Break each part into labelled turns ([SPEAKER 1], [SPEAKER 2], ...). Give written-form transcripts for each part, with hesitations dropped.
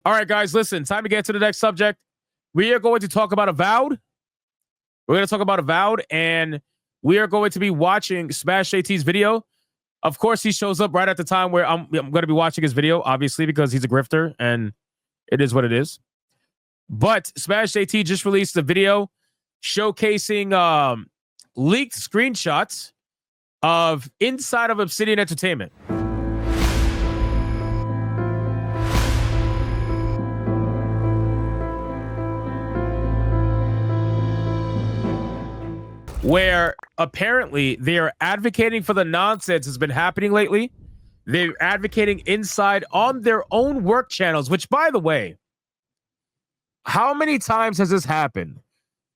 [SPEAKER 1] All right, guys, listen, time to get to the next subject. We are going to talk about Avowed. We're going to talk about Avowed, and we are going to be watching Smash JT's video. Of course, he shows up right at the time where I'm going to be watching his video, obviously, because he's a grifter, and it is what it is. But Smash JT just released a video showcasing leaked screenshots of inside of Obsidian Entertainment. Where apparently they are advocating for the nonsense that's been happening lately. They're advocating inside on their own work channels, which, by the way, how many times has this happened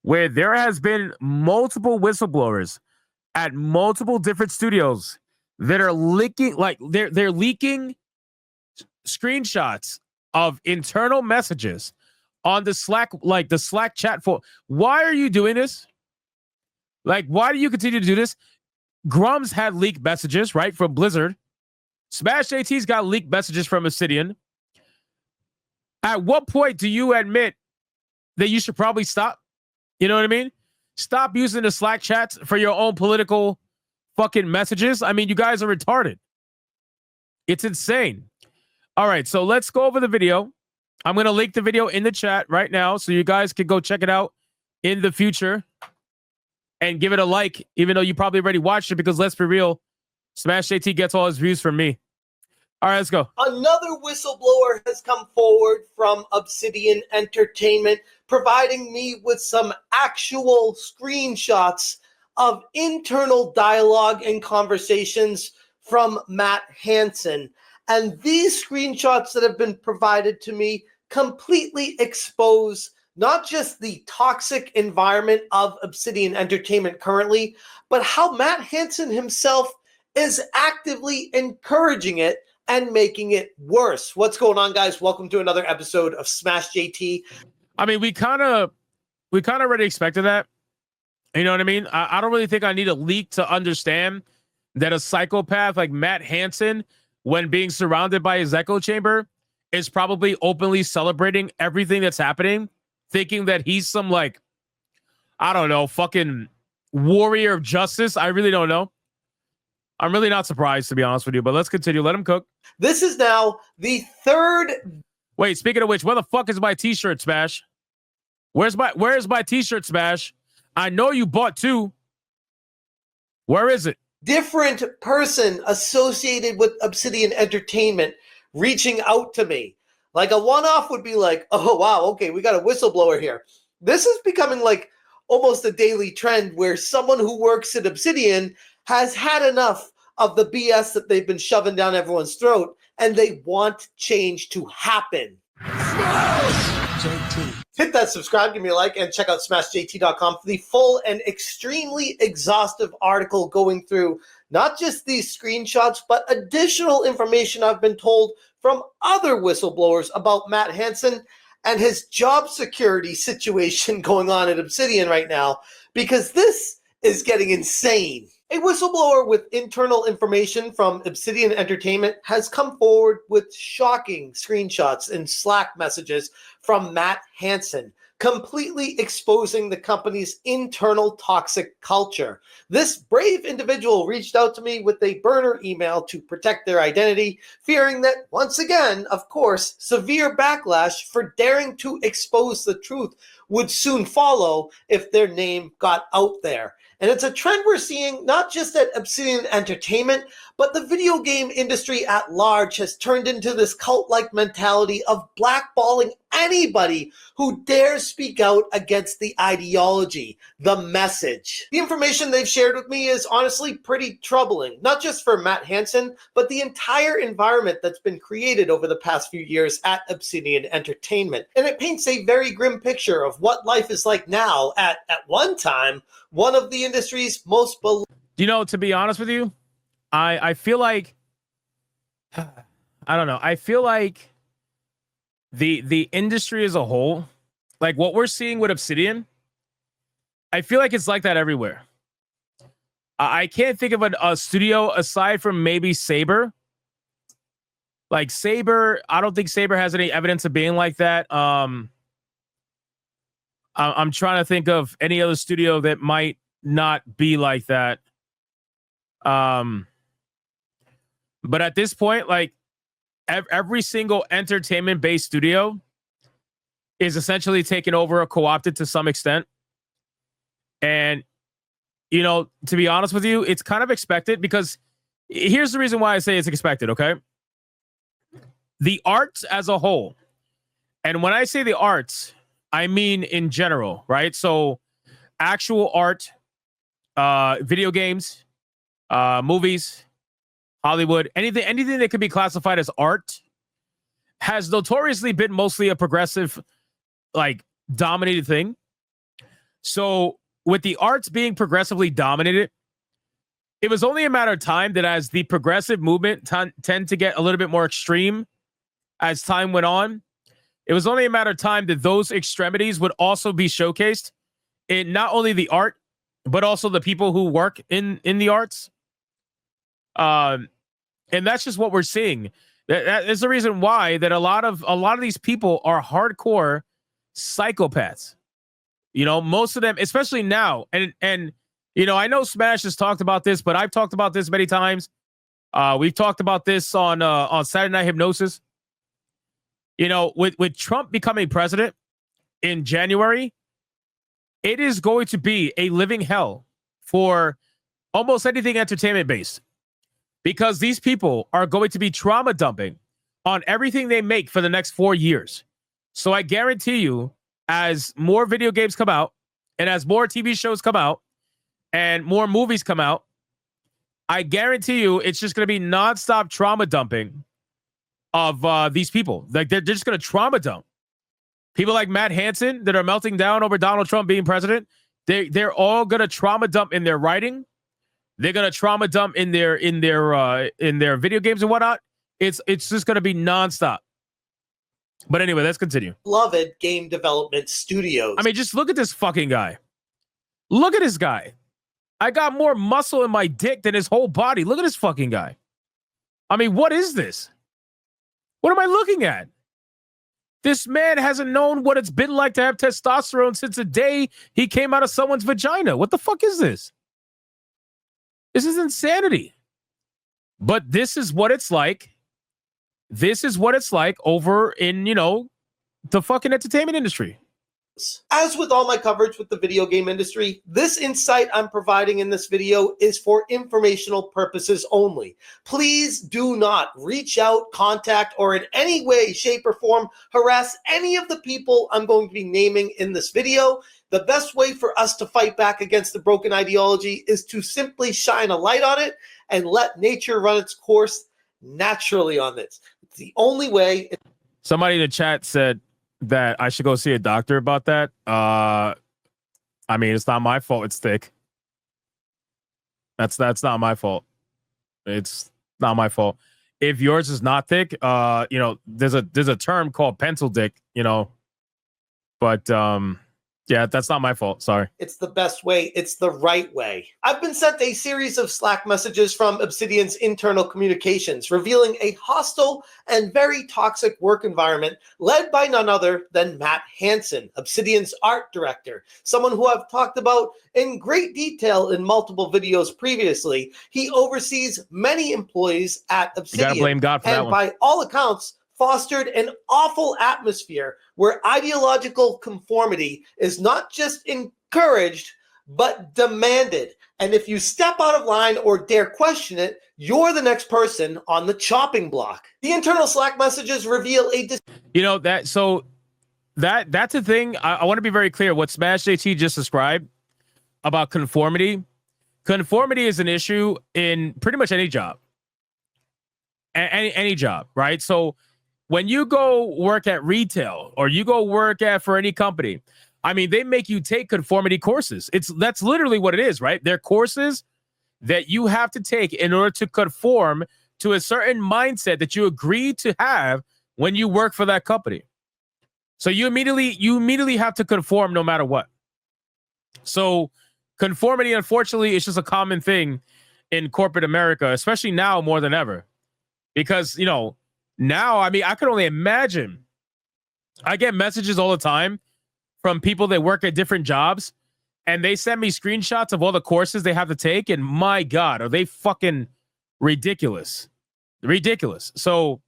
[SPEAKER 1] where there has been multiple whistleblowers at multiple different studios that are leaking, like they're leaking screenshots of internal messages on the Slack, like the Slack chat for. Why are you doing this? Like, why do you continue to do this? Grum's had leaked messages, right, from Blizzard. Smash JT's got leaked messages from Obsidian. At what point do you admit that you should probably stop? You know what I mean? Stop using the Slack chats for your own political fucking messages. I mean, you guys are retarded. It's insane. All right, so let's go over the video. I'm going to link the video in the chat right now so you guys can go check it out in the future. And give it a like, even though you probably already watched it, because let's be real, Smash JT gets all his views from me. All right, let's go.
[SPEAKER 2] Another whistleblower has come forward from Obsidian Entertainment, providing me with some actual screenshots of internal dialogue and conversations from Matt Hansen. And these screenshots that have been provided to me completely expose not just the toxic environment of Obsidian Entertainment currently, but how Matt Hansen himself is actively encouraging it and making it worse. What's going on, guys? Welcome to another episode of Smash JT.
[SPEAKER 1] I mean, we kind of already expected that. You know what I mean? I don't really think I need a leak to understand that a psychopath like Matt Hansen, when being surrounded by his echo chamber, is probably openly celebrating everything that's happening, thinking that he's some, like, I don't know, fucking warrior of justice. I really don't know. I'm really not surprised, to be honest with you, but let's continue. Let him cook.
[SPEAKER 2] This is now the third.
[SPEAKER 1] Wait, speaking of which, where the fuck is my t-shirt, Smash? Where's my t-shirt, Smash? I know you bought two. Where is it?
[SPEAKER 2] Different person associated with Obsidian Entertainment reaching out to me. Like a one-off would be like, oh, wow, okay, we got a whistleblower here. This is becoming like almost a daily trend where someone who works at Obsidian has had enough of the BS that they've been shoving down everyone's throat, and they want change to happen. JT. Hit that subscribe, give me a like, and check out smashjt.com for the full and extremely exhaustive article going through not just these screenshots, but additional information I've been told from other whistleblowers about Matt Hansen and his job security situation going on at Obsidian right now, because this is getting insane. A whistleblower with internal information from Obsidian Entertainment has come forward with shocking screenshots and Slack messages from Matt Hansen, completely exposing the company's internal toxic culture. This brave individual reached out to me with a burner email to protect their identity, fearing that, once again, of course, severe backlash for daring to expose the truth would soon follow if their name got out there. And it's a trend we're seeing not just at Obsidian Entertainment, but the video game industry at large has turned into this cult-like mentality of blackballing anybody who dares speak out against the ideology, the message. The information they've shared with me is honestly pretty troubling, not just for Matt Hansen, but the entire environment that's been created over the past few years at Obsidian Entertainment. And it paints a very grim picture of what life is like now at one time, one of the industry's most beloved.
[SPEAKER 1] You know, to be honest with you, I feel like, I don't know. I feel like the industry as a whole, like what we're seeing with Obsidian, I feel like it's like that everywhere. I can't think of a studio aside from maybe Saber Like Saber, I don't think Saber has any evidence of being like that. I'm trying to think of any other studio that might not be like that. But at this point, like every single entertainment-based studio is essentially taken over or co-opted to some extent. And, you know, to be honest with you, it's kind of expected, because here's the reason why I say it's expected, okay? The arts as a whole, and when I say the arts, I mean in general, right? So actual art, video games, movies, Hollywood, anything that could be classified as art has notoriously been mostly a progressive, like, dominated thing. So with the arts being progressively dominated, it was only a matter of time that as the progressive movement tend to get a little bit more extreme as time went on, it was only a matter of time that those extremities would also be showcased in not only the art, but also the people who work in the arts. And that's just what we're seeing. That is the reason why that a lot of these people are hardcore psychopaths. You know, most of them, especially now, and you know, I know Smash has talked about this, but I've talked about this many times. We've talked about this on Saturday Night Hypnosis. You know, with Trump becoming president in January, it is going to be a living hell for almost anything entertainment based, because these people are going to be trauma dumping on everything they make for the next 4 years. So I guarantee you, as more video games come out and as more TV shows come out and more movies come out, I guarantee you it's just going to be nonstop trauma dumping of these people. Like, they're just going to trauma dump. People like Matt Hansen that are melting down over Donald Trump being president, they're all going to trauma dump in their writing. They're going to trauma dump in their video games and whatnot. It's just going to be nonstop. But anyway, let's continue.
[SPEAKER 2] Beloved game development studios.
[SPEAKER 1] I mean, just look at this fucking guy. Look at this guy. I got more muscle in my dick than his whole body. Look at this fucking guy. I mean, what is this? What am I looking at? This man hasn't known what it's been like to have testosterone since the day he came out of someone's vagina. What the fuck is this? This is insanity. But this is what it's like. This is what it's like over in, you know, the fucking entertainment industry.
[SPEAKER 2] As with all my coverage with the video game industry, this insight I'm providing in this video is for informational purposes only. Please do not reach out, contact, or in any way, shape, or form harass any of the people I'm going to be naming in this video. The best way for us to fight back against the broken ideology is to simply shine a light on it and let nature run its course naturally on this. It's the only way.
[SPEAKER 1] Somebody in the chat said that I should go see a doctor about that. I mean, it's not my fault it's thick. That's not my fault. It's not my fault. If yours is not thick, you know, there's a term called pencil dick, you know. But yeah, that's not my fault. Sorry.
[SPEAKER 2] It's the best way. It's the right way. I've been sent a series of Slack messages from Obsidian's internal communications revealing a hostile and very toxic work environment led by none other than Matt Hansen, Obsidian's art director, someone who I've talked about in great detail in multiple videos previously. He oversees many employees at Obsidian.
[SPEAKER 1] You gotta blame God for that
[SPEAKER 2] and
[SPEAKER 1] one.
[SPEAKER 2] by all accounts, fostered an awful atmosphere where ideological conformity is not just encouraged, but demanded. And if you step out of line or dare question it, you're the next person on the chopping block. The internal Slack messages reveal a...
[SPEAKER 1] You know, that's the thing. I want to be very clear. What Smash JT just described about conformity. Conformity is an issue in pretty much any job. Any job, right? So when you go work at retail or you go work for any company, I mean, they make you take conformity courses. That's literally what it is, right? They're courses that you have to take in order to conform to a certain mindset that you agree to have when you work for that company. So you immediately have to conform no matter what. So conformity, unfortunately, is just a common thing in corporate America, especially now more than ever. Because, you know, Now, I mean, I could only imagine. I get messages all the time from people that work at different jobs, and they send me screenshots of all the courses they have to take, and my God, are they fucking ridiculous. Ridiculous. So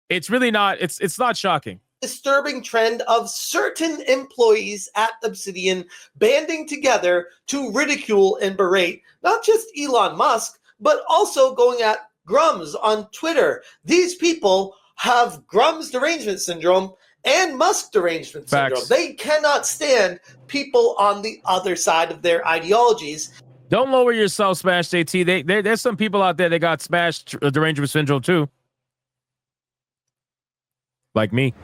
[SPEAKER 1] it's really not, it's not shocking.
[SPEAKER 2] Disturbing trend of certain employees at Obsidian banding together to ridicule and berate not just Elon Musk, but also going at Grums on Twitter. These people have Grums derangement syndrome and Musk derangement syndrome.
[SPEAKER 1] Facts.
[SPEAKER 2] They cannot stand people on the other side of their ideologies.
[SPEAKER 1] Don't lower yourself, Smash JT. There's some people out there that got smashed derangement syndrome too. Like me.